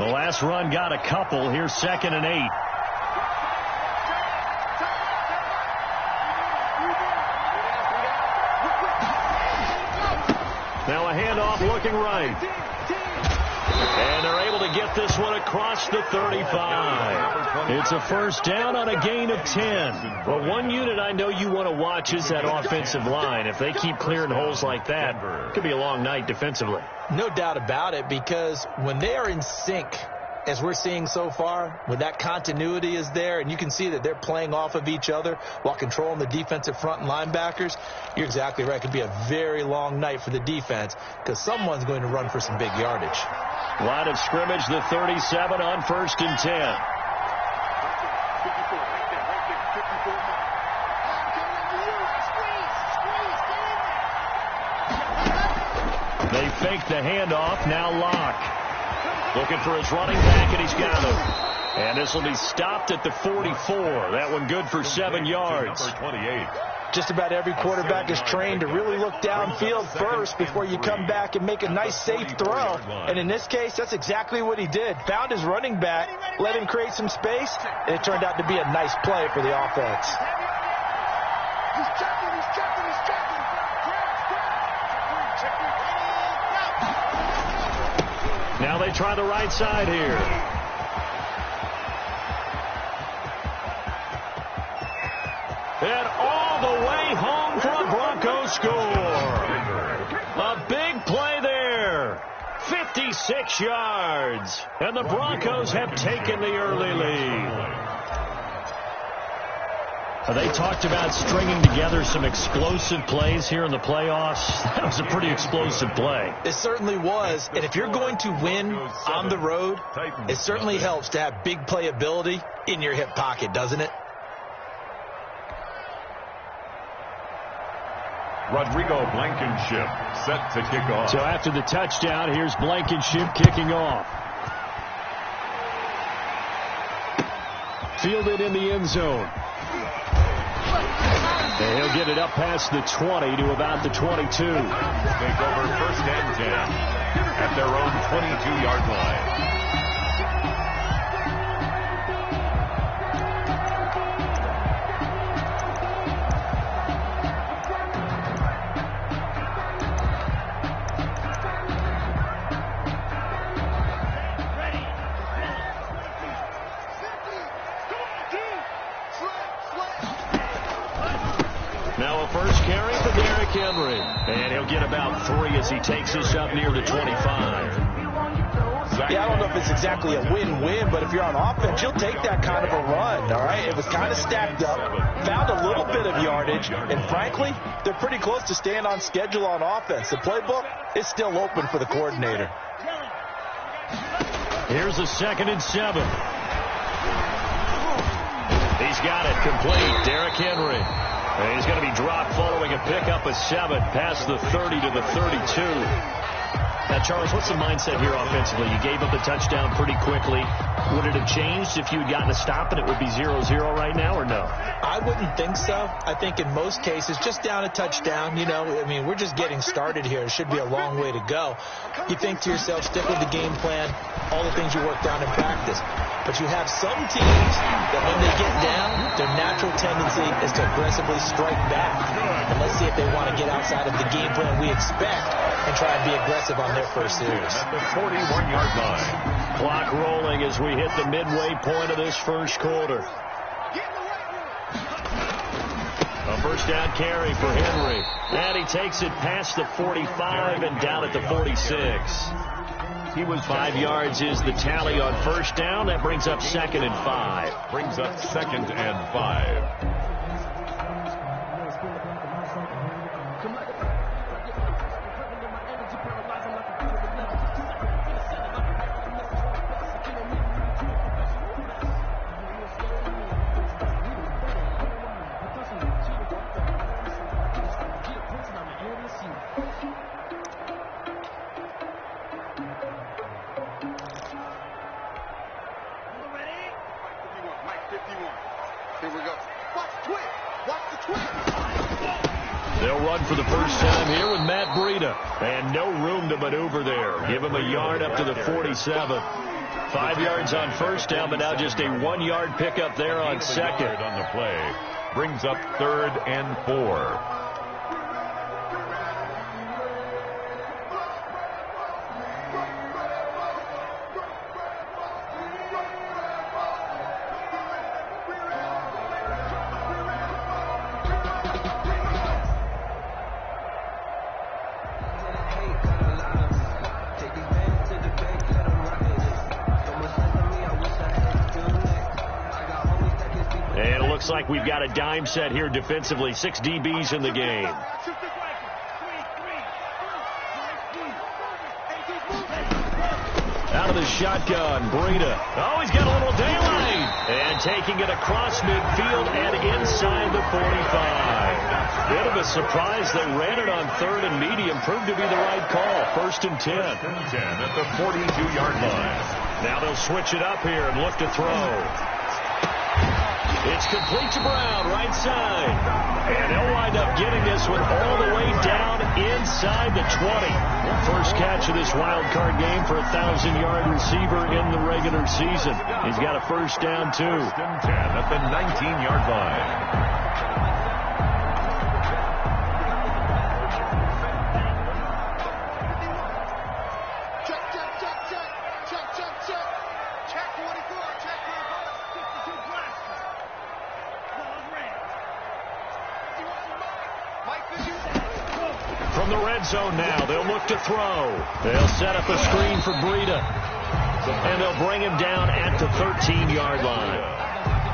The last run got a couple. Here's 2nd and 8. Now a handoff looking right. And they're able to get this one across the 35. It's a first down on a gain of 10. Well, one unit I know you want to watch is that offensive line. If they keep clearing holes like that, it could be a long night defensively. No doubt about it, because when they are in sync, as we're seeing so far, when that continuity is there and you can see that they're playing off of each other while controlling the defensive front and linebackers, you're exactly right. It could be a very long night for the defense because someone's going to run for some big yardage. Line of scrimmage, the 37 on 1st and 10. They fake the handoff, now Locke. Looking for his running back, and he's got him. And this will be stopped at the 44. That one good for 7 yards. Number 28. Just about every quarterback is trained to really look downfield first before you come back and make a nice, safe throw. And in this case, that's exactly what he did. Found his running back, let him create some space, and it turned out to be a nice play for the offense. Now they try the right side here. And all the way home for a Broncos score. A big play there. 56 yards. And the Broncos have taken the early lead. They talked about stringing together some explosive plays here in the playoffs. That was a pretty explosive play. It certainly was. And if you're going to win on the road, it certainly helps to have big playability in your hip pocket, doesn't it? Rodrigo Blankenship set to kick off. So after the touchdown, here's Blankenship kicking off. Fielded in the end zone. And he'll get it up past the 20 to about the 22. Take over 1st and 10 at their own 22-yard line. Now a first carry for Derrick Henry. And he'll get about 3 as he takes this up near the 25. Yeah, I don't know if it's exactly a win-win, but if you're on offense, you'll take that kind of a run, all right? It was kind of stacked up, found a little bit of yardage, and frankly, they're pretty close to staying on schedule on offense. The playbook is still open for the coordinator. Here's a 2nd and 7. He's got it complete. Derrick Henry. And he's going to be dropped following a pickup of 7 past the 30 to the 32. Now, Charles, what's the mindset here offensively? You gave up the touchdown pretty quickly. Would it have changed if you had gotten a stop and it would be 0-0 right now, or no? I wouldn't think so. I think in most cases, just down a touchdown, you know, I mean, we're just getting started here. It should be a long way to go. You think to yourself, stick with the game plan, all the things you worked on in practice. But you have some teams that when they get down, their natural tendency is to aggressively strike back. And let's see if they want to get outside of the game plan we expect and try and be aggressive on their first series. At the 41-yard line. Clock rolling as we hit the midway point of this first quarter. A first down carry for Henry. And he takes it past the 45 and down at the 46. He was 5 yards is the tally on first down. That brings up 2nd and 5. Brings up 2nd and 5. They'll run for the first time here with Matt Breida. And no room to maneuver there. Give him a yard up to the 47. 5 yards on first down, but now just a 1-yard pickup there on second. On the play brings up 3rd and 4. Looks like we've got a dime set here defensively. 6 DBs in the game. Out of the shotgun, Breida. Oh, he's got a little daylight. And taking it across midfield and inside the 45. Bit of a surprise. They ran it on 3rd and medium. Proved to be the right call. 1st and 10. 1st and 10 at the 42-yard line. Now they'll switch it up here and look to throw. It's complete to Brown, right side. And they'll wind up getting this one all the way down inside the 20. First catch of this wild card game for a 1,000-yard receiver in the regular season. He's got a first down, too. 1st and 10 at the 19-yard line. From the red zone now, they'll look to throw. They'll set up a screen for Breida. And they'll bring him down at the 13-yard line.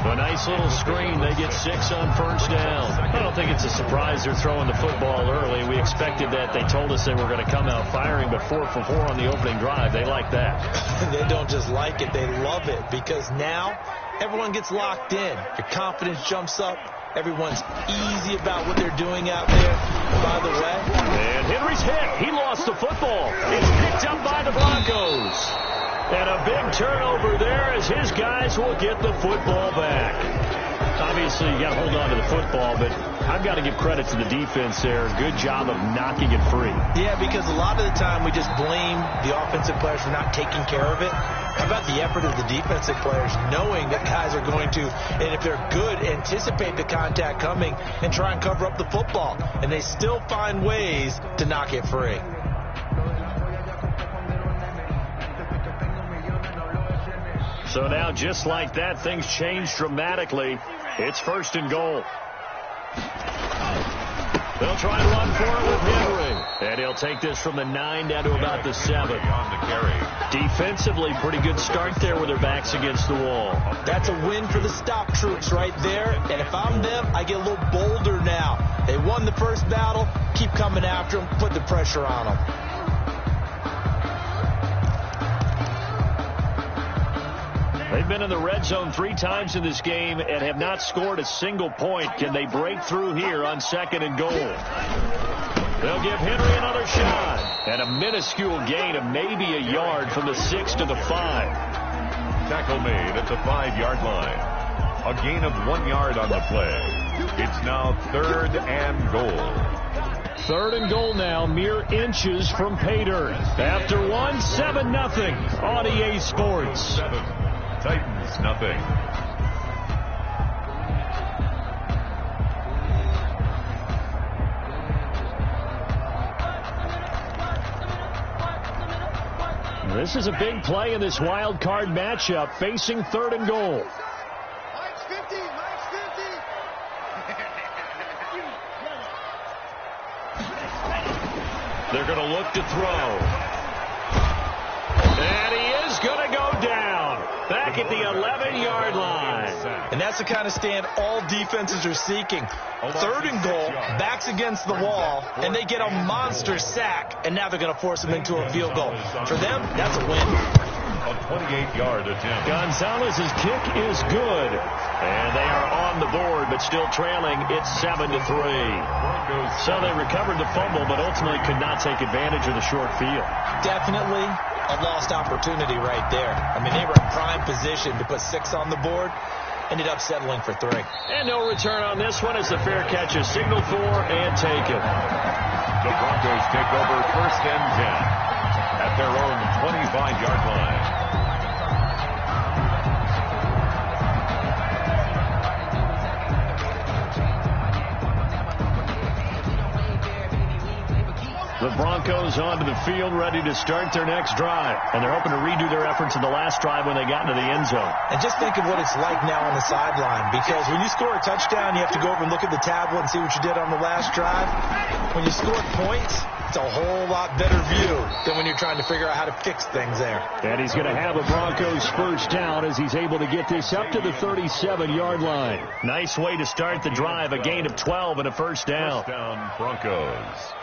A nice little screen. They get 6 on first down. I don't think it's a surprise they're throwing the football early. We expected that. They told us they were going to come out firing, but 4 for 4 on the opening drive. They like that. They don't just like it. They love it because now everyone gets locked in. Your confidence jumps up. Everyone's easy about what they're doing out there. By the way. And Henry's hit. He lost the football. It's picked up by the Broncos. And a big turnover there as his guys will get the football back. Obviously, you got to hold on to the football, but I've got to give credit to the defense there. Good job of knocking it free. Yeah, because a lot of the time we just blame the offensive players for not taking care of it. How about the effort of the defensive players knowing that guys are going to, and if they're good, anticipate the contact coming and try and cover up the football. And they still find ways to knock it free. So now, just like that, things change dramatically. It's 1st and goal. They'll try and run for it with Henry. And he'll take this from the 9 down to about the 7. On the carry. Defensively, pretty good start there with their backs against the wall. That's a win for the stop troops right there. And if I'm them, I get a little bolder now. They won the first battle. Keep coming after them. Put the pressure on them. They've been in the red zone 3 times in this game and have not scored a single point. Can they break through here on 2nd and goal? They'll give Henry another shot. And a minuscule gain of maybe a yard from the 6 to the 5. Tackle made at the 5-yard line. A gain of 1 yard on the play. It's now 3rd and goal. 3rd and goal now, mere inches from pay dirt. After 7-0 on EA Sports. 7. Titans, nothing. This is a big play in this wild card matchup, facing 3rd and goal. Mike's 50, Mike's 50. They're going to look to throw. And he is going to go down. Back at the 11-yard line. And that's the kind of stand all defenses are seeking. 3rd and goal, backs against the wall, and they get a monster sack, and now they're going to force them into a field goal. For them, that's a win. A 28-yard attempt. Gonzalez's kick is good. And they are on the board, but still trailing. It's 7-3. So they recovered the fumble, but ultimately could not take advantage of the short field. Definitely a lost opportunity right there. I mean, they were in prime position to put 6 on the board. Ended up settling for 3. And no return on this one as the fair catch is signaled for and taken. The Broncos take over 1st and 10 at their own 25-yard line. The Broncos onto the field, ready to start their next drive. And they're hoping to redo their efforts in the last drive when they got into the end zone. And just think of what it's like now on the sideline, because when you score a touchdown, you have to go over and look at the tablet and see what you did on the last drive. When you score points, it's a whole lot better view than when you're trying to figure out how to fix things there. And he's going to have a Broncos first down as he's able to get this up to the 37-yard line. Nice way to start the drive, a gain of 12 and a first down. First down, Broncos.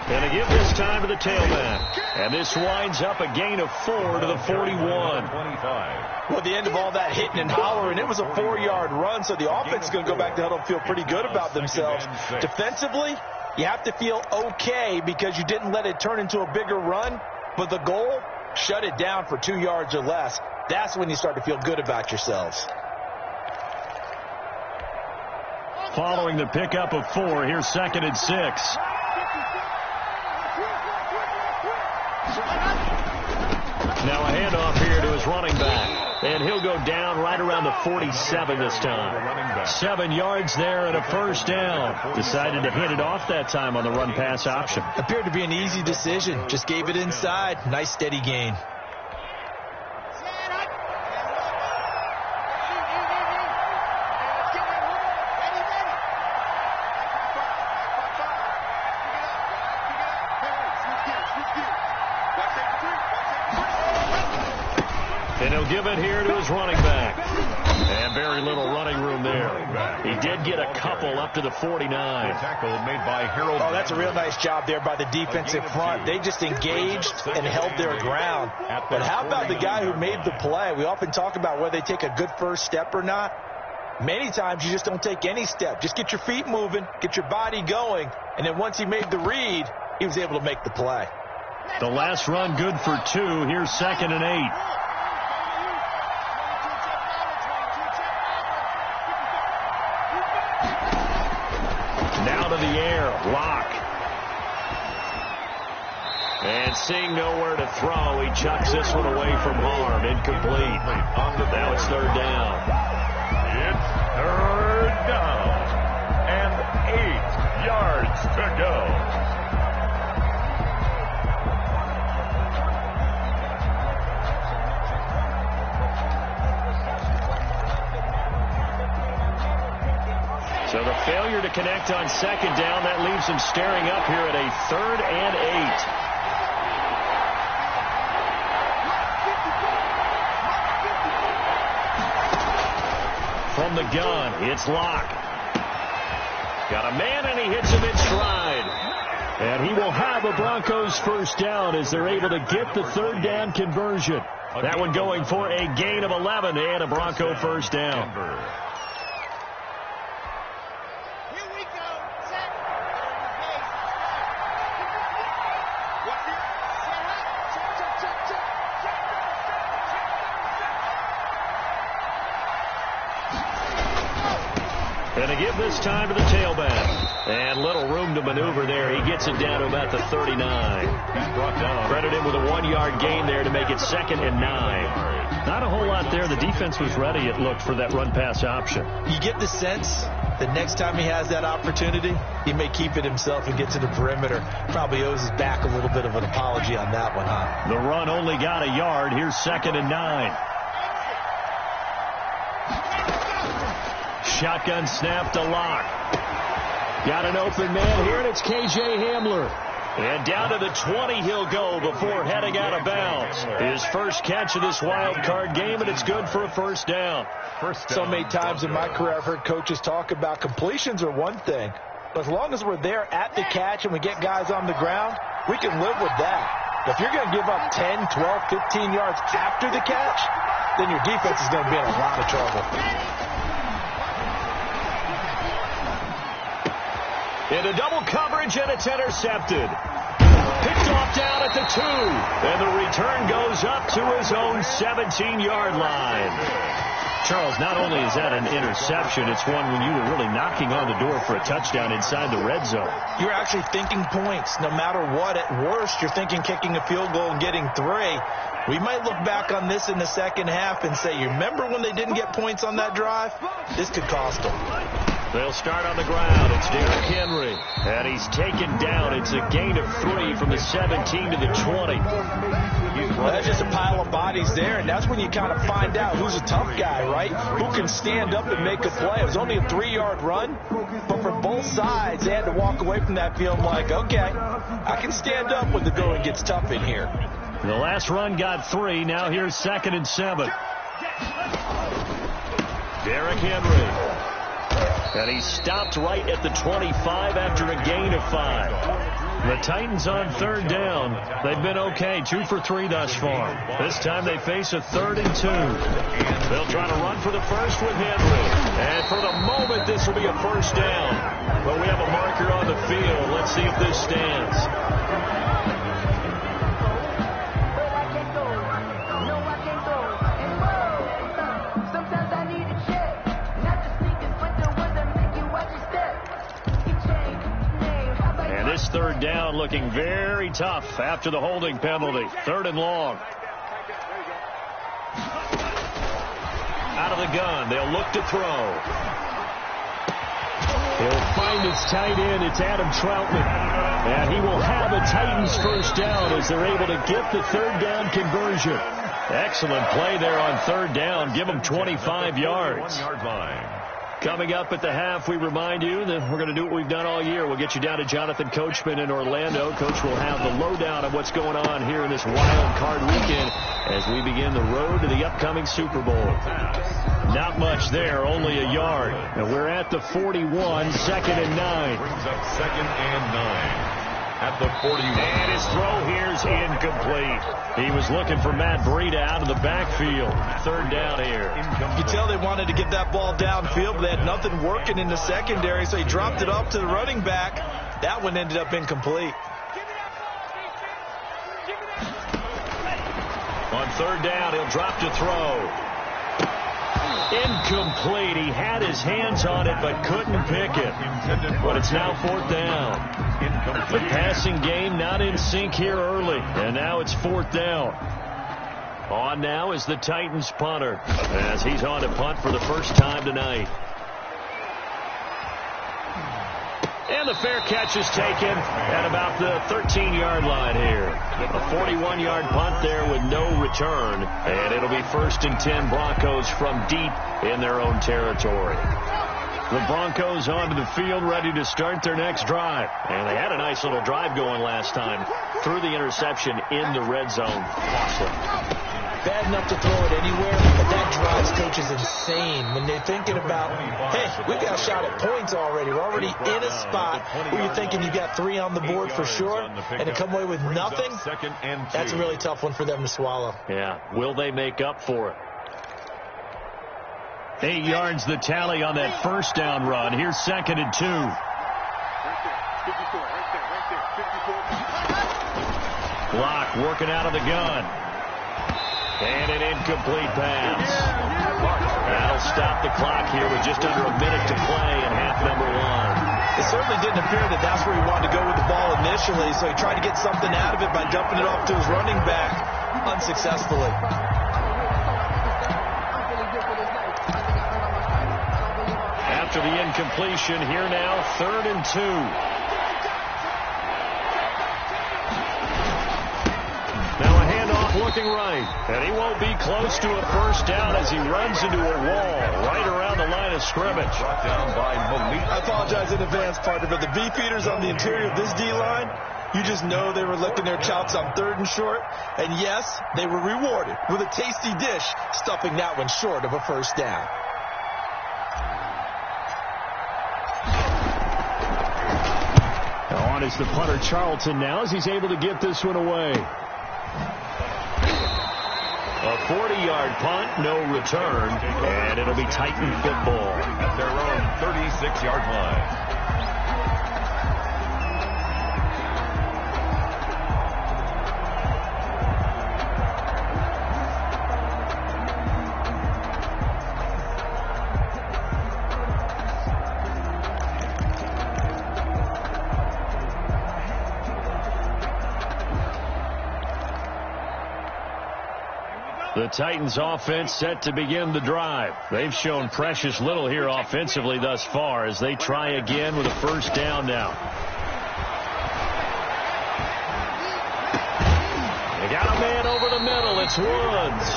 And they give this time to the tailback. And this winds up a gain of 4 to the 41. 25. Well, at the end of all that hitting and hollering, it was a 4-yard run, so the offense is going to go back to huddle and feel pretty good about themselves. Defensively, you have to feel okay because you didn't let it turn into a bigger run, but the goal, shut it down for 2 yards or less. That's when you start to feel good about yourselves. Following the pickup of 4, here's 2nd and 6. Now a handoff here to his running back. And he'll go down right around the 47 this time. 7 yards there and a first down. Decided to hit it off that time on the run-pass option. Appeared to be an easy decision. Just gave it inside. Nice steady gain. And he'll give it here to his running back. And very little running room there. He did get a couple up to the 49. Tackle made by Harold. Oh, that's a real nice job there by the defensive front. They just engaged and held their ground. But how about the guy who made the play? We often talk about whether they take a good first step or not. Many times you just don't take any step. Just get your feet moving, get your body going, and then once he made the read, he was able to make the play. The last run good for 2. Here's 2nd and 8. Now to the air, Locke. And seeing nowhere to throw, he chucks this one away from harm. Incomplete. Now it's 3rd down. It's 3rd down. And 8 yards to go. So the failure to connect on 2nd down, that leaves him staring up here at a 3rd and 8. From the gun, it's Locke. Got a man, and he hits him in stride. And he will have a Broncos first down as they're able to get the 3rd down conversion. That one going for a gain of 11 and a Bronco first down. And to give this time to the tailback. And little room to maneuver there. He gets it down to about the 39. He's brought down. Credit him with a 1-yard gain there to make it 2nd and 9. Not a whole lot there. The defense was ready, it looked, for that run-pass option. You get the sense that next time he has that opportunity, he may keep it himself and get to the perimeter. Probably owes his back a little bit of an apology on that one, huh? The run only got a yard. Here's 2nd and 9. Shotgun snap to Locke. Got an open man here, and it's K.J. Hamler. And down to the 20 he'll go before heading out of bounds. His first catch of this wild card game, and it's good for a first down. So many times in my career I've heard coaches talk about completions are one thing. But as long as we're there at the catch and we get guys on the ground, we can live with that. But if you're going to give up 10, 12, 15 yards after the catch, then your defense is going to be in a lot of trouble. Into double coverage, and it's intercepted. Picked off down at the the 2. And the return goes up to his own 17-yard line. Charles, not only is that an interception, it's one when you were really knocking on the door for a touchdown inside the red zone. You're actually thinking points. No matter what, at worst, you're thinking kicking a field goal and getting 3. We might look back on this in the second half and say, you remember when they didn't get points on that drive? This could cost them. They'll start on the ground. It's Derrick Henry. And he's taken down. It's a gain of 3 from the 17 to the 20. Well, that's just a pile of bodies there, and that's when you kind of find out who's a tough guy, right? Who can stand up and make a play. It was only a 3-yard run, but for both sides, they had to walk away from that feeling like, okay, I can stand up when the going gets tough in here. The last run got 3. Now here's 2nd and 7. Derrick Henry. And he stopped right at the 25 after a gain of 5. The Titans on 3rd down. They've been okay, 2 for 3 thus far. This time they face a 3rd and 2. They'll try to run for the first with Henry. And for the moment, this will be a first down. But we have a marker on the field. Let's see if this stands. This 3rd down looking very tough after the holding penalty. 3rd and long. Out of the gun. They'll look to throw. He'll find his tight end. It's Adam Troutman. And he will have a Titans first down as they're able to get the 3rd down conversion. Excellent play there on 3rd down. Give them 25 yards. 1-yard line. Coming up at the half, we remind you that we're going to do what we've done all year. We'll get you down to Jonathan Coachman in Orlando. Coach will have the lowdown of what's going on here in this wild card weekend as we begin the road to the upcoming Super Bowl. Not much there, only a yard. And we're at the 41, 2nd and 9. Brings up 2nd and 9. At the 41. And his throw here's incomplete. He was looking for Matt Breida out of the backfield. 3rd down here. You tell they wanted to get that ball downfield, but they had nothing working in the secondary, so he dropped it off to the running back. That one ended up incomplete. On 3rd down, he'll drop to throw. Incomplete. He had his hands on it but couldn't pick it. But it's now 4th down. The passing game not in sync here early. And now it's 4th down. On now is the Titans punter as he's on to punt for the first time tonight. And the fair catch is taken at about the 13-yard line here. A 41-yard punt there with no return. And it'll be 1st and 10 Broncos from deep in their own territory. The Broncos onto the field ready to start their next drive. And they had a nice little drive going last time. Threw the interception in the red zone. Awesome. Bad enough to throw it anywhere, but that drives coaches insane when they're thinking about, hey, we got a shot at points already. We're already in a spot where you're thinking you got 3 on the board for sure, and to come away with nothing, that's a really tough one for them to swallow. Yeah, will they make up for it? 8 yards the tally on that first down run. Here's 2nd and 2. Block working out of the gun. And an incomplete pass. That'll stop the clock here with just under a minute to play in half number 1. It certainly didn't appear that that's where he wanted to go with the ball initially, so he tried to get something out of it by dumping it off to his running back unsuccessfully. After the incompletion, here now, 3rd and 2. Looking right, and he won't be close to a first down as he runs into a wall right around the line of scrimmage. Brought down by Malik. I apologize in advance, partner, but the beefeaters on the interior of this D-line, you just know they were licking their chops on 3rd and short, and yes, they were rewarded with a tasty dish, stuffing that one short of a first down. On is the punter Charlton now as he's able to get this one away. A 40-yard punt, no return, and it'll be Titan football at their own 36-yard line. The Titans offense set to begin the drive. They've shown precious little here offensively thus far as they try again with a first down now. They got a man over the middle. It's Woods.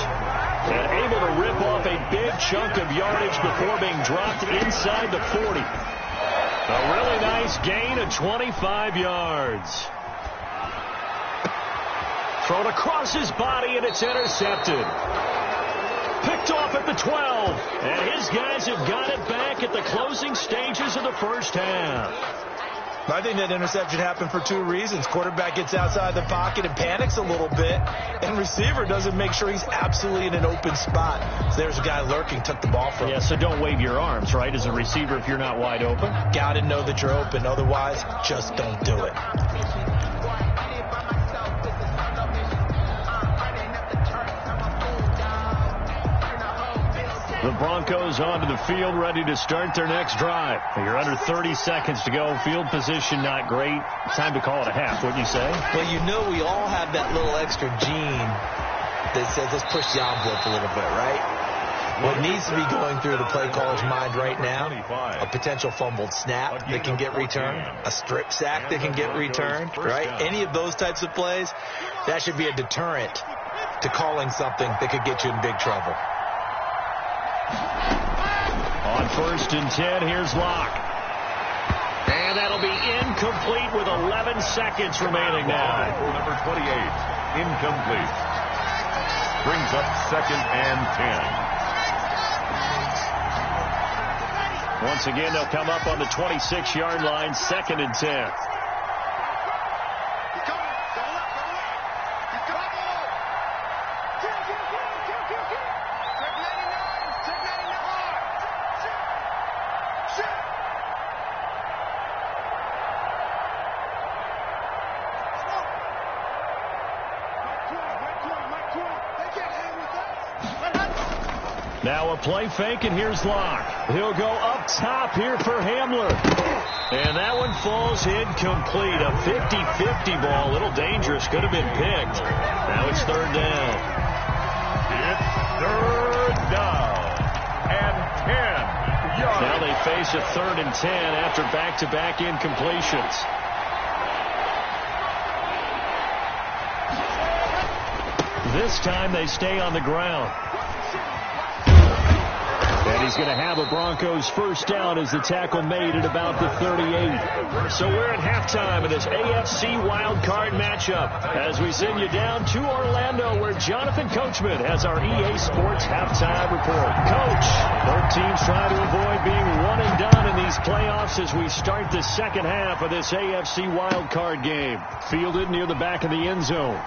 And able to rip off a big chunk of yardage before being dropped inside the 40. A really nice gain of 25 yards. Thrown across his body, and it's intercepted. Picked off at the 12. And his guys have got it back at the closing stages of the first half. I think that interception happened for two reasons. Quarterback gets outside the pocket and panics a little bit, and receiver doesn't make sure he's absolutely in an open spot. So there's a guy lurking, took the ball from him. Yeah, so don't wave your arms, right, as a receiver if you're not wide open? Got to know that you're open. Otherwise, just don't do it. The Broncos onto the field, ready to start their next drive. You're under 30 seconds to go. Field position not great. Time to call it a half, wouldn't you say? Well, you know we all have that little extra gene that says let's push the envelope a little bit, right? What needs to be going through the play caller's mind right now, a potential fumbled snap that can get returned, a strip sack that can get returned, right? Any of those types of plays, that should be a deterrent to calling something that could get you in big trouble. On 1st and 10, here's Locke. And that'll be incomplete with 11 seconds remaining now. Number 28, incomplete. Brings up 2nd and 10. Once again, they'll come up on the 26-yard line, 2nd and 10. Now a play fake, and here's Locke. He'll go up top here for Hamler. And that one falls incomplete. A 50-50 ball. A little dangerous. Could have been picked. Now it's 3rd down. It's 3rd down and 10 yards. Now they face a 3rd and 10 after back-to-back incompletions. This time they stay on the ground. And he's going to have a Broncos first down as the tackle made at about the 38. So we're at halftime of this AFC wildcard matchup as we send you down to Orlando where Jonathan Coachman has our EA Sports halftime report. Coach, both teams try to avoid being one and done in these playoffs as we start the second half of this AFC wildcard game. Fielded near the back of the end zone.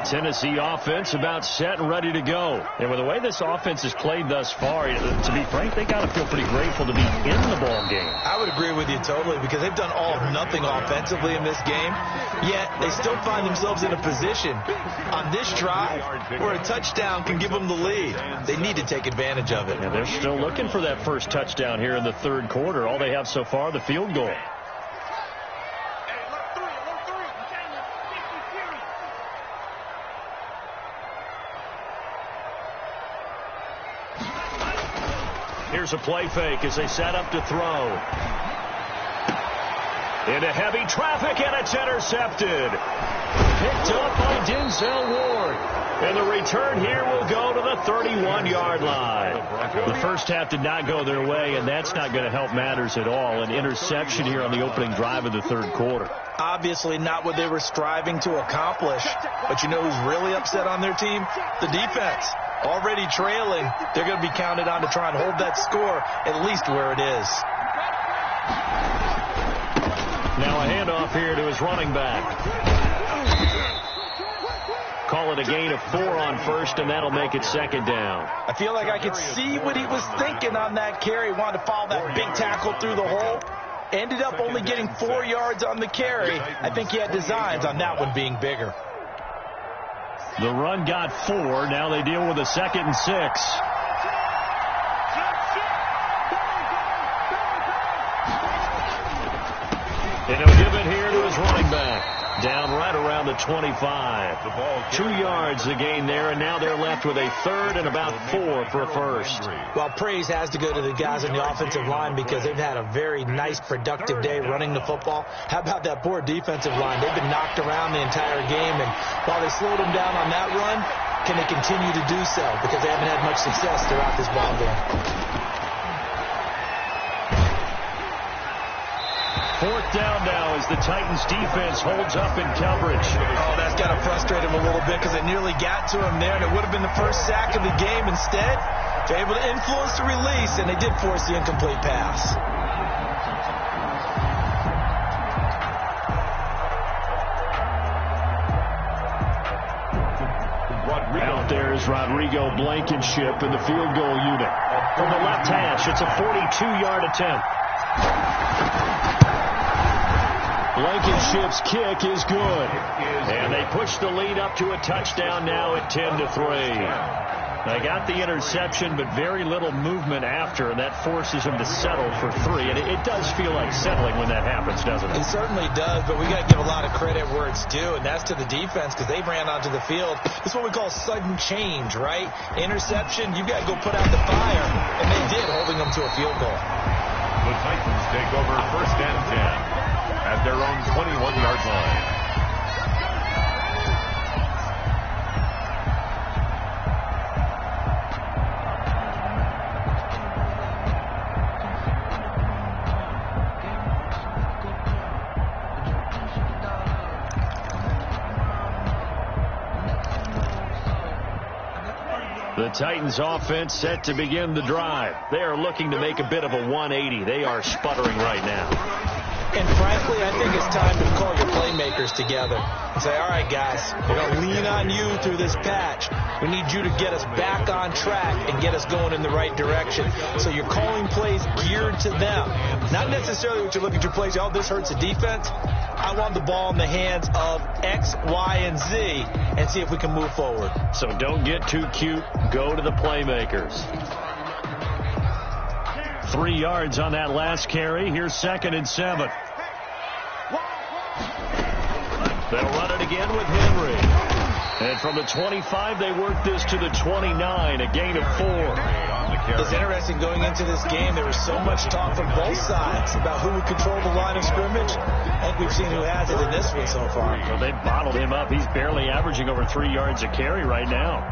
Tennessee offense about set and ready to go. And with the way this offense has played thus far, to be frank, they got to feel pretty grateful to be in the ball game. I would agree with you totally because they've done all of nothing offensively in this game, yet they still find themselves in a position on this drive where a touchdown can give them the lead. They need to take advantage of it. And they're still looking for that first touchdown here in the 3rd quarter. All they have so far, the field goal. Here's a play fake as they set up to throw. Into heavy traffic, and it's intercepted. Picked up by Denzel Ward. And the return here will go to the 31-yard line. The first half did not go their way, and that's not going to help matters at all. An interception here on the opening drive of the 3rd quarter. Obviously not what they were striving to accomplish. But you know who's really upset on their team? The defense. Already trailing, they're going to be counted on to try and hold that score at least where it is. Now a handoff here to his running back. Call it a gain of 4 on 1st, and that'll make it 2nd down. I feel like I could see what he was thinking on that carry. Wanted to follow that big tackle through the hole. Ended up only getting 4 yards on the carry. I think he had designs on that one being bigger. The run got 4. Now they deal with a 2nd and 6. And he'll give it here to his running back. Down right around the 25. 2 yards the gain there, and now they're left with a 3rd and about 4 for a first. Well, praise has to go to the guys on the offensive line because they've had a very nice, productive day running the football. How about that poor defensive line? They've been knocked around the entire game, and while they slowed them down on that run, can they continue to do so? Because they haven't had much success throughout this ball game. 4th down now as the Titans defense holds up in coverage. Oh, that's got to frustrate him a little bit because it nearly got to him there, and it would have been the first sack of the game. Instead, they're able to influence the release, and they did force the incomplete pass. Out there is Rodrigo Blankenship in the field goal unit. From the left hash, it's a 42-yard attempt. Blankenship's kick is good. And they push the lead up to a touchdown now at 10-3. They got the interception, but very little movement after, and that forces them to settle for 3. And it does feel like settling when that happens, doesn't it? It certainly does, but we got to give a lot of credit where it's due, and that's to the defense because they ran onto the field. It's what we call sudden change, right? Interception, you've got to go put out the fire, and they did, holding them to a field goal. The Titans take over 1st and 10 at their own 21-yard line. The Titans offense set to begin the drive. They are looking to make a bit of a 180. They are sputtering right now. And frankly, I think it's time to call your playmakers together and say, all right, guys, we're going to lean on you through this patch. We need you to get us back on track and get us going in the right direction. So you're calling plays geared to them. Not necessarily what you're looking to plays, oh, this hurts the defense. I want the ball in the hands of X, Y, and Z and see if we can move forward. So don't get too cute. Go to the playmakers. 3 yards on that last carry. Here's 2nd and 7. They'll run it again with Henry. And from the 25, they work this to the 29, a gain of 4. It's interesting going into this game. There was so much talk from both sides about who would control the line of scrimmage. I think we've seen who has it in this one so far. Well, they bottled him up. He's barely averaging over 3 yards a carry right now.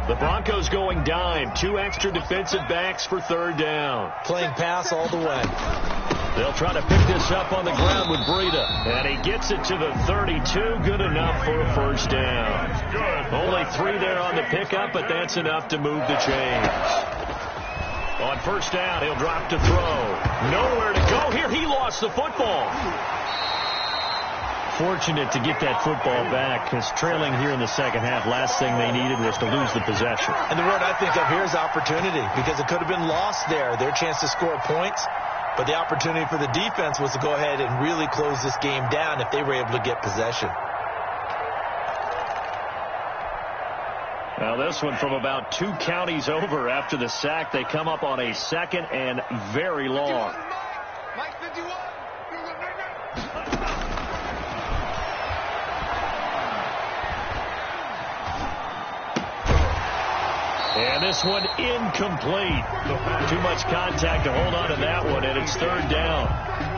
The Broncos going dime. 2 extra defensive backs for 3rd down. Playing pass all the way. They'll try to pick this up on the ground with Breida. And he gets it to the 32. Good enough for a 1st down. Only 3 there on the pickup, but that's enough to move the chains. On 1st down, he'll drop to throw. Nowhere to go here. He lost the football. Fortunate to get that football back because trailing here in the 2nd half, last thing they needed was to lose the possession. And the word I think of here is opportunity because it could have been lost there. Their chance to score points, but the opportunity for the defense was to go ahead and really close this game down if they were able to get possession. Now this one from about 2 counties over after the sack. They come up on a 2nd and very long. Mike 51. And this one incomplete. Too much contact to hold on to that one, and it's 3rd down.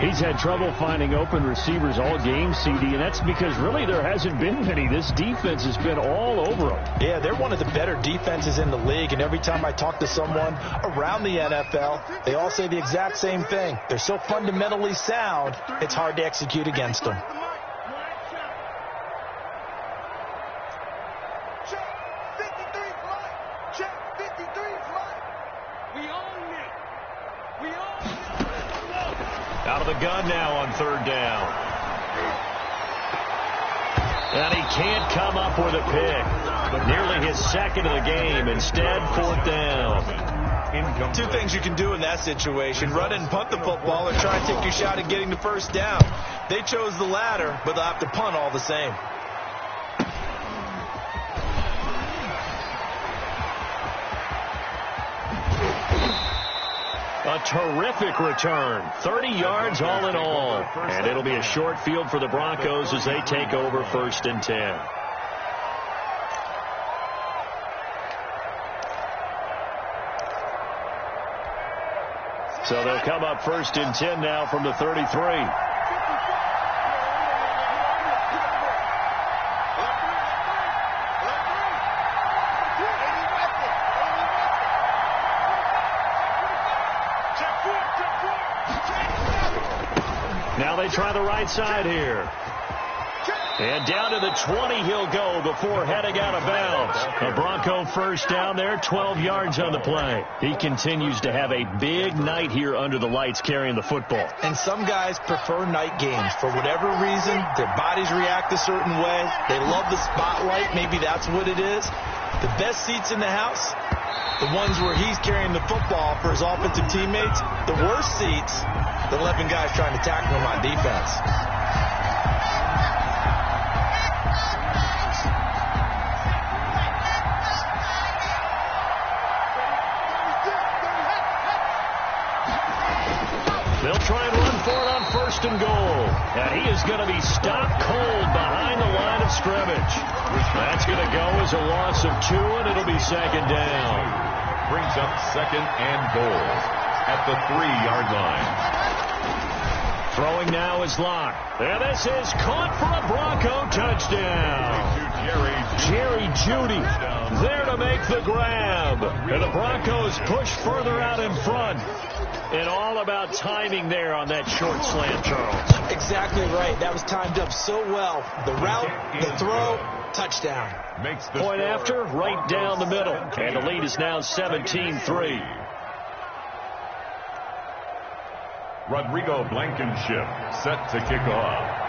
He's had trouble finding open receivers all game, CD, and that's because really there hasn't been many. This defense has been all over them. Yeah, they're one of the better defenses in the league, and every time I talk to someone around the NFL, they all say the exact same thing. They're so fundamentally sound, it's hard to execute against them. Out of the gun now on third down. And he can't come up with a pick. Nearly his second of the game. Instead, fourth down. Two things you can do in that situation. Run and punt the football or try and take your shot at getting the first down. They chose the latter, but they'll have to punt all the same. A terrific return. 30 yards all in all. And it'll be a short field for the Broncos as they take over 1st and 10. So they'll come up 1st and 10 now from the 33. Now they try the right side here. And down to the 20 he'll go before heading out of bounds. A Bronco first down there, 12 yards on the play. He continues to have a big night here under the lights carrying the football. And some guys prefer night games. For whatever reason, their bodies react a certain way. They love the spotlight. Maybe that's what it is. The best seats in the house, the ones where he's carrying the football for his offensive teammates. The worst seats, the 11 guys trying to tackle him on defense. They'll try and run for it on 1st and goal. And he is going to be stopped cold behind the line of scrimmage. That's going to go as a loss of 2, and it'll be 2nd down. Brings up 2nd and goal at the 3-yard line. Throwing now is Locke. And this is caught for a Bronco touchdown. Jerry Jeudy there to make the grab. And the Broncos push further out in front. And all about timing there on that short slant, Charles. Exactly right. That was timed up so well. The route, the throw, touchdown. Makes the point after, right down the middle. And the lead is now 17-3. Rodrigo Blankenship set to kick off.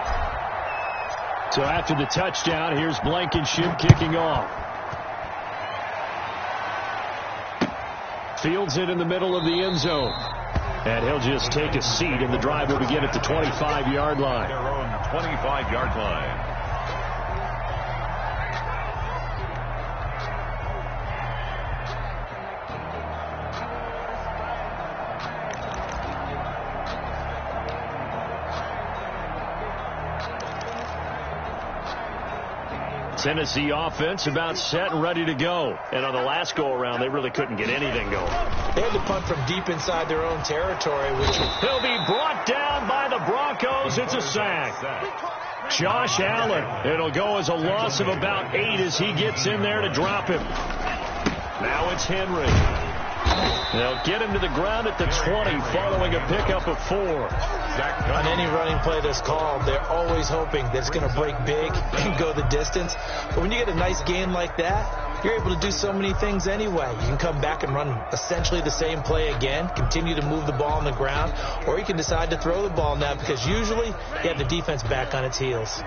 So after the touchdown, here's Blankenship kicking off. Fields it in the middle of the end zone. And he'll just take a seat, and the drive will begin at the 25-yard line. Their own 25-yard line. Tennessee offense about set and ready to go. And on the last go-around, they really couldn't get anything going. They had to punt from deep inside their own territory. He'll be brought down by the Broncos. It's a sack. Josh Allen. It'll go as a loss of about 8 as he gets in there to drop him. Now it's Henry. They'll get him to the ground at the 20 following a pickup of 4. On any running play that's called, they're always hoping that it's going to break big and go the distance. But when you get a nice game like that, you're able to do so many things anyway. You can come back and run essentially the same play again, continue to move the ball on the ground, or you can decide to throw the ball now because usually you have the defense back on its heels.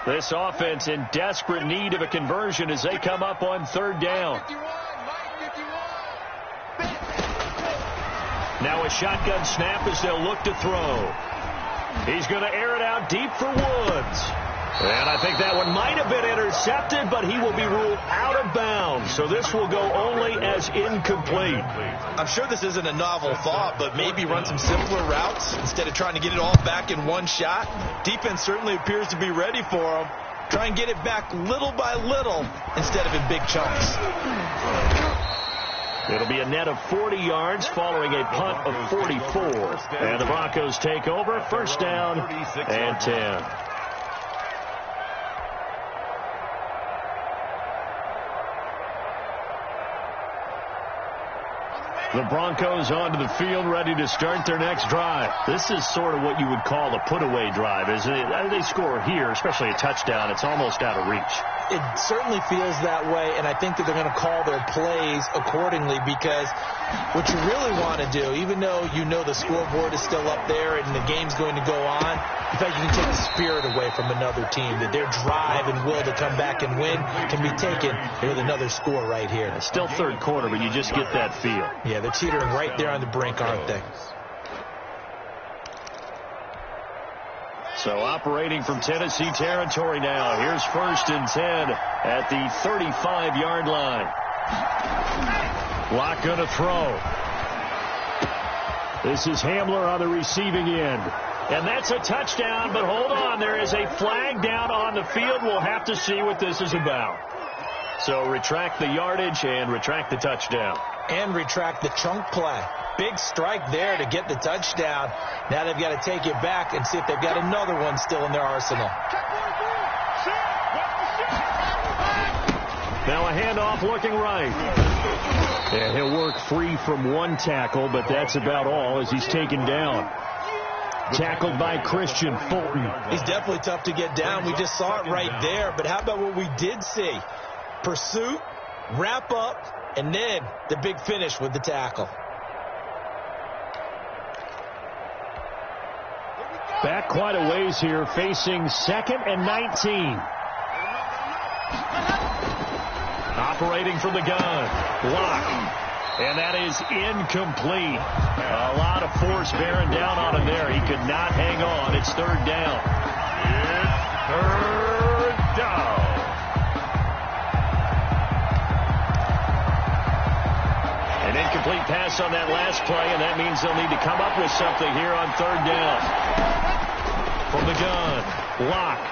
This offense in desperate need of a conversion as they come up on 3rd down. Now a shotgun snap as they'll look to throw. He's going to air it out deep for Woods. And I think that one might have been intercepted, but he will be ruled out of bounds. So this will go only as incomplete. I'm sure this isn't a novel thought, but maybe run some simpler routes instead of trying to get it all back in one shot. Defense certainly appears to be ready for him. Try and get it back little by little instead of in big chunks. It'll be a net of 40 yards following a punt of 44. And the Broncos take over, 1st down and 10. The Broncos onto the field, ready to start their next drive. This is sort of what you would call a put-away drive, isn't it? They score here, especially a touchdown. It's almost out of reach. It certainly feels that way, and I think that they're going to call their plays accordingly, because what you really want to do, even though you know the scoreboard is still up there and the game's going to go on, in fact, you can take the spirit away from another team, that their drive and will to come back and win can be taken with another score right here. It's still third quarter, but you just get that feel. Yeah, they're teetering right there on the brink, aren't they? So operating from Tennessee territory now. Here's 1st and 10 at the 35-yard line. Locke going to throw. This is Hamler on the receiving end. And that's a touchdown, but hold on. There is a flag down on the field. We'll have to see what this is about. So retract the yardage and retract the touchdown. And retract the chunk play. Big strike there to get the touchdown. Now they've got to take it back and see if they've got another one still in their arsenal. Now a handoff looking right. And he'll work free from one tackle, but that's about all as he's taken down. Tackled by Christian Fulton. He's definitely tough to get down. We just saw it right there. But how about what we did see? Pursuit, wrap up, and then the big finish with the tackle. Back quite a ways here, facing 2nd and 19. Operating from the gun. Locke. And that is incomplete. A lot of force bearing down on him there. He could not hang on. It's 3rd down. It's 3rd down. An incomplete pass on that last play, and that means they'll need to come up with something here on 3rd down. From the gun, Locke.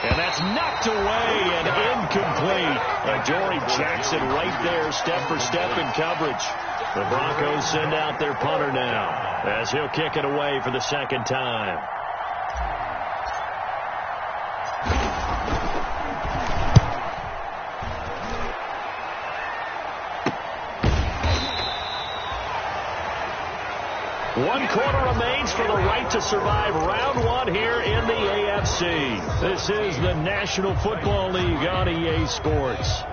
And that's knocked away and incomplete. Adoree Jackson right there, step for step in coverage. The Broncos send out their punter now as he'll kick it away for the 2nd time. One quarter remains for the right to survive round 1 here in the AFC. This is the National Football League on EA Sports.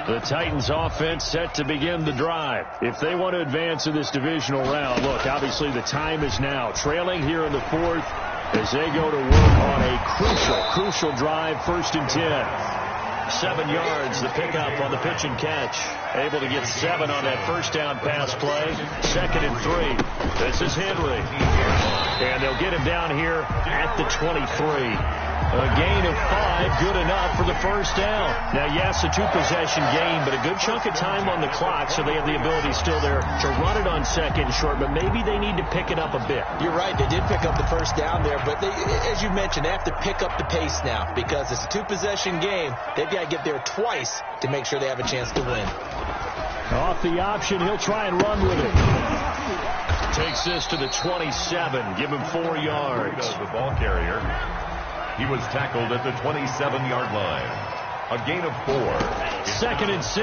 The Titans offense set to begin the drive. If they want to advance in this divisional round, look, obviously the time is now. Trailing here in the 4th as they go to work on a crucial drive, 1st and 10. 7 yards, the pickup on the pitch and catch. Able to get 7 on that 1st down pass play. 2nd and 3. This is Henry. And they'll get him down here at the 23. A gain of 5, good enough for the 1st down. Now, yes, a 2-possession game, but a good chunk of time on the clock, so they have the ability still there to run it on 2nd and short, but maybe they need to pick it up a bit. You're right, they did pick up the 1st down there, but they, as you mentioned, they have to pick up the pace now because it's a 2-possession game. They've got to get there twice to make sure they have a chance to win. Off the option, he'll try and run with it. Takes this to the 27, give him 4 yards. The ball carrier. He was tackled at the 27-yard line. A gain of 4. 2nd and 6.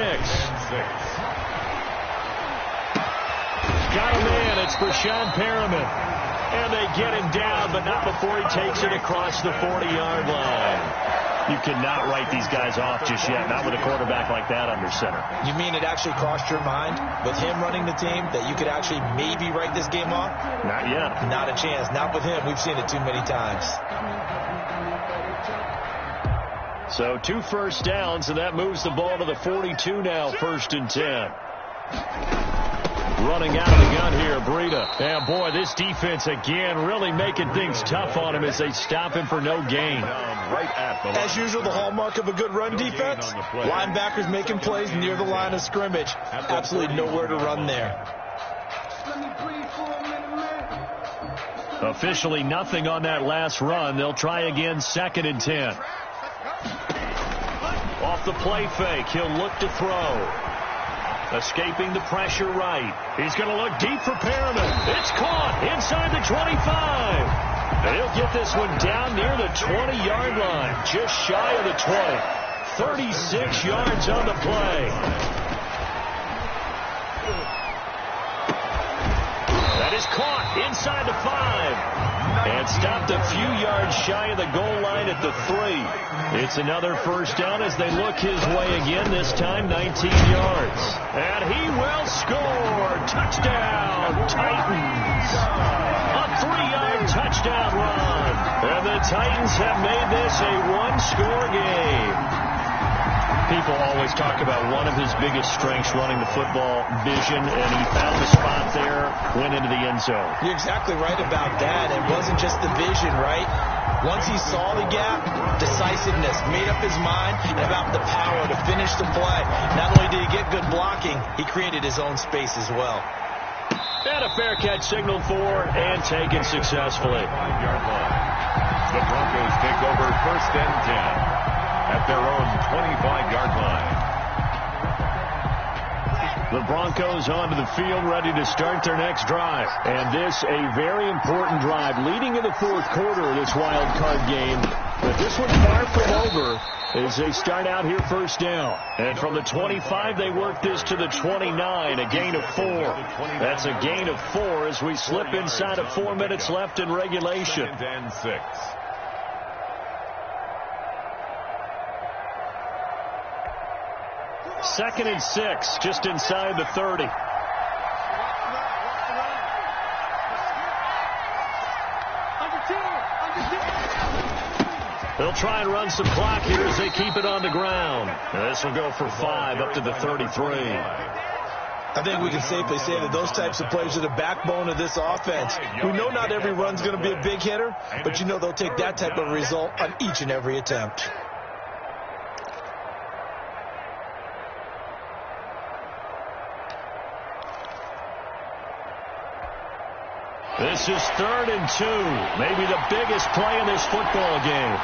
Got him in. It's Brashon Perriman. And they get him down, but not before he takes it across the 40-yard line. You cannot write these guys off just yet, not with a quarterback like that under center. You mean it actually crossed your mind with him running the team that you could actually maybe write this game off? Not yet. Not a chance. Not with him. We've seen it too many times. So 2 first downs, and that moves the ball to the 42 now, 1st and 10. Running out of the gun here, Breida. And boy, this defense again really making things tough on him as they stop him for no gain. As usual, the hallmark of a good run defense, linebackers making plays near the line of scrimmage. Absolutely nowhere to run there. Officially nothing on that last run. They'll try again, 2nd and 10. Off the play fake, he'll look to throw. Escaping the pressure right. He's going to look deep for Perriman. It's caught inside the 25. They'll get this one down near the 20-yard line, just shy of the 20. 36 yards on the play. That is caught inside the 5. And stopped a few yards shy of the goal line at the 3. It's another first down as they look his way again, this time 19 yards. And he will score. Touchdown, Titans. A 3-yard touchdown run. And the Titans have made this a one-score game. People always talk about one of his biggest strengths running the football, vision, and he found the spot there, went into the end zone. You're exactly right about that. It wasn't just the vision, right? Once he saw the gap, decisiveness, made up his mind about the power to finish the play. Not only did he get good blocking, he created his own space as well. And a fair catch signaled for and taken successfully. 5-yard line. The Broncos take over 1st and 10. At their own 25-yard line. The Broncos onto the field, ready to start their next drive. And this, a very important drive, leading in the 4th quarter of this wild card game. But this one far from over as they start out here first down. And from the 25, they work this to the 29, a gain of 4. That's a gain of 4 as we slip inside of 4 minutes left in regulation. 2nd and 6. Second and 6, just inside the 30. They'll try and run some clock here as they keep it on the ground. This will go for 5 up to the 33. I think we can safely say that those types of plays are the backbone of this offense. We know not every run's going to be a big hitter, but you know they'll take that type of result on each and every attempt. This is 3rd and 2, maybe the biggest play in this football game.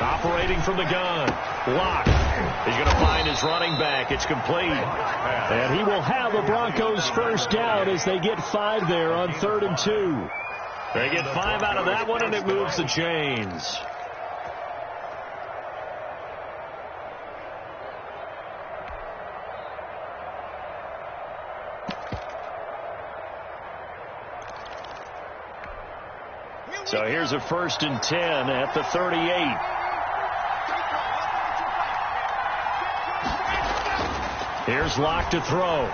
Operating from the gun, Locke. He's going to find his running back. It's complete. And he will have the Broncos first down as they get 5 there on 3rd and 2. They get 5 out of that one, and it moves the chains. So here's a 1st and 10 at the 38. Here's Locke to throw.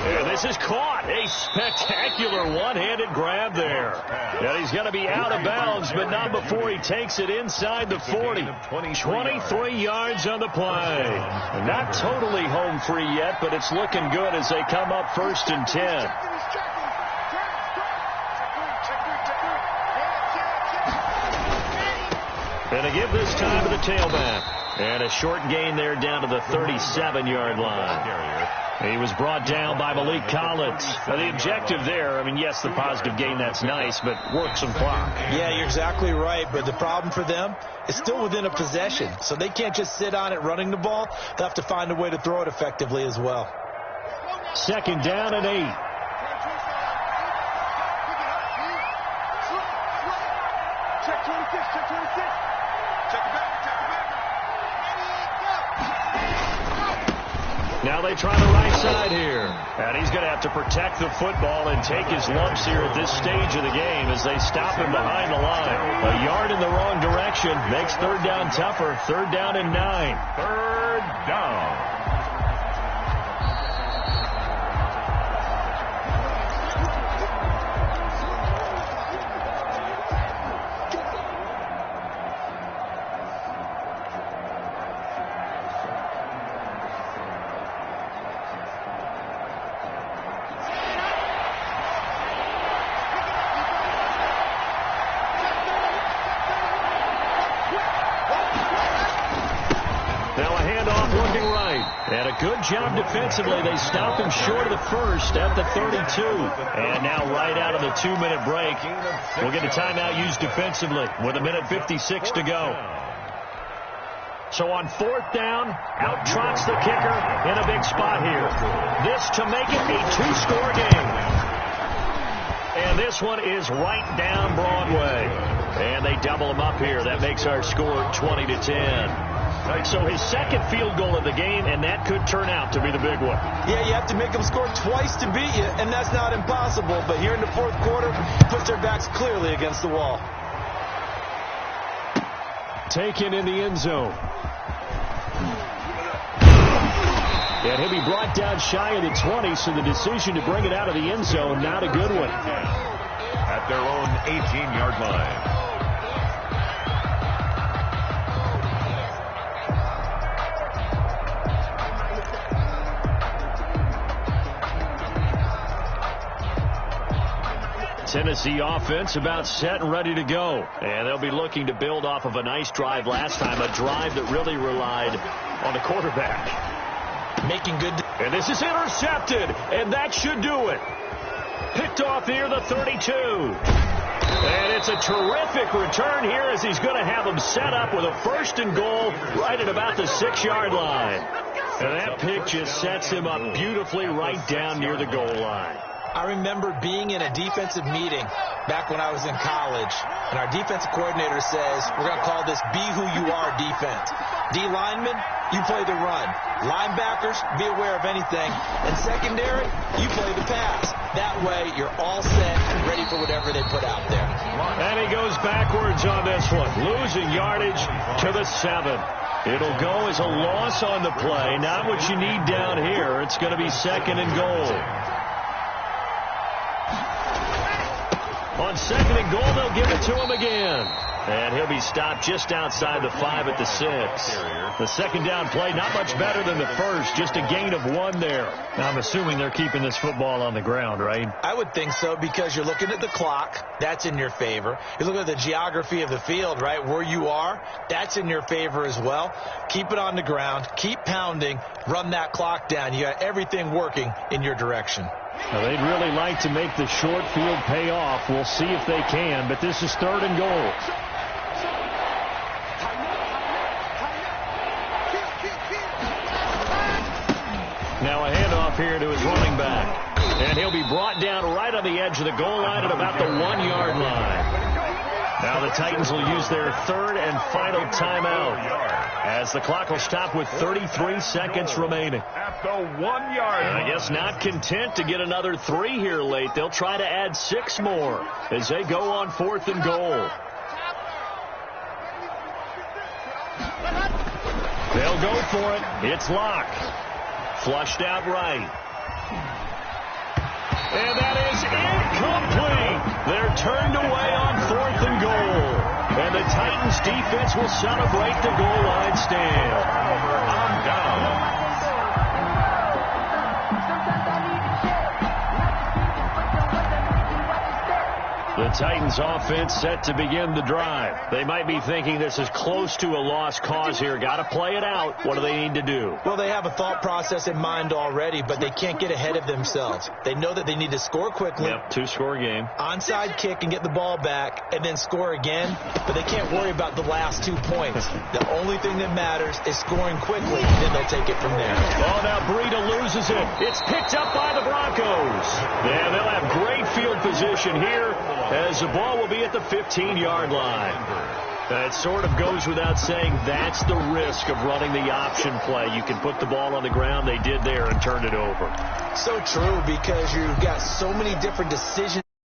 And this is caught. A spectacular one-handed grab there. And he's going to be out of bounds, but not before he takes it inside the 40. 23 yards on the play. Not totally home free yet, but it's looking good as they come up 1st and 10. And a give this time to the tailback. And a short gain there down to the 37-yard line. He was brought down by Malik Collins. Now, the objective there, I mean, yes, the positive gain, that's nice, but work some clock. Yeah, you're exactly right. But the problem for them is still within a possession. So they can't just sit on it running the ball. They'll have to find a way to throw it effectively as well. 2nd down and 8. Check 26, check 26. Check it back, check it back. Now they try the right side here. And he's going to have to protect the football and take his lumps here at this stage of the game as they stop him behind the line. A yard in the wrong direction makes 3rd down tougher. 3rd down and 9. 3rd down. Good job defensively. They stop him short of the 1st at the 32. And now right out of the 2-minute break, we'll get a timeout used defensively with 1:56 to go. So on 4th down, out trots the kicker in a big spot here. This to make it a 2-score game. And this one is right down Broadway. And they double him up here. That makes our score 20-10. So his second field goal of the game, and that could turn out to be the big one. Yeah, you have to make them score twice to beat you, and that's not impossible. But here in the 4th quarter, puts their backs clearly against the wall. Taken in the end zone. And he'll be brought down shy of the 20, so the decision to bring it out of the end zone, not a good one. At their own 18-yard line. Tennessee offense about set and ready to go. And they'll be looking to build off of a nice drive last time, a drive that really relied on the quarterback. Making good. And this is intercepted, and that should do it. Picked off near the 32. And it's a terrific return here as he's going to have him set up with a 1st and goal right at about the 6-yard line. And that pick just sets him up beautifully right down near the goal line. I remember being in a defensive meeting back when I was in college, and our defensive coordinator says, we're going to call this Be Who You Are defense. D linemen, you play the run. Linebackers, be aware of anything. And secondary, you play the pass. That way, you're all set, ready for whatever they put out there. And he goes backwards on this one, losing yardage to the 7. It'll go as a loss on the play, not what you need down here. It's going to be 2nd and goal. On 2nd and goal, they'll give it to him again. And he'll be stopped just outside the 5 at the 6. The 2nd down play, not much better than the first, just a gain of 1 there. Now, I'm assuming they're keeping this football on the ground, right? I would think so, because you're looking at the clock. That's in your favor. You're looking at the geography of the field, right? Where you are, that's in your favor as well. Keep it on the ground. Keep pounding. Run that clock down. You got everything working in your direction. Now, they'd really like to make the short field pay off. We'll see if they can, but this is 3rd and goal. Now a handoff here to his running back. And he'll be brought down right on the edge of the goal line at about the 1-yard line. Now the Titans will use their 3rd and final timeout, as the clock will stop with 33 seconds remaining. At the 1-yard line. I guess not content to get another 3 here late. They'll try to add 6 more as they go on 4th and goal. They'll go for it. It's Locke. Flushed out right. And that is incomplete. They're turned away on 4th and goal. And the Titans defense will celebrate the goal line stand. I'm down. The Titans offense set to begin the drive. They might be thinking this is close to a lost cause here. Got to play it out. What do they need to do? Well, they have a thought process in mind already, but they can't get ahead of themselves. They know that they need to score quickly. Yep, 2-score game. Onside kick and get the ball back and then score again, but they can't worry about the last 2 points. The only thing that matters is scoring quickly, then they'll take it from there. Oh, now Breida loses it. It's picked up by the Broncos. And they'll have great field position here, as the ball will be at the 15-yard line. It sort of goes without saying that's the risk of running the option play. You can put the ball on the ground. They did there and turned it over. So true, because you've got so many different decisions.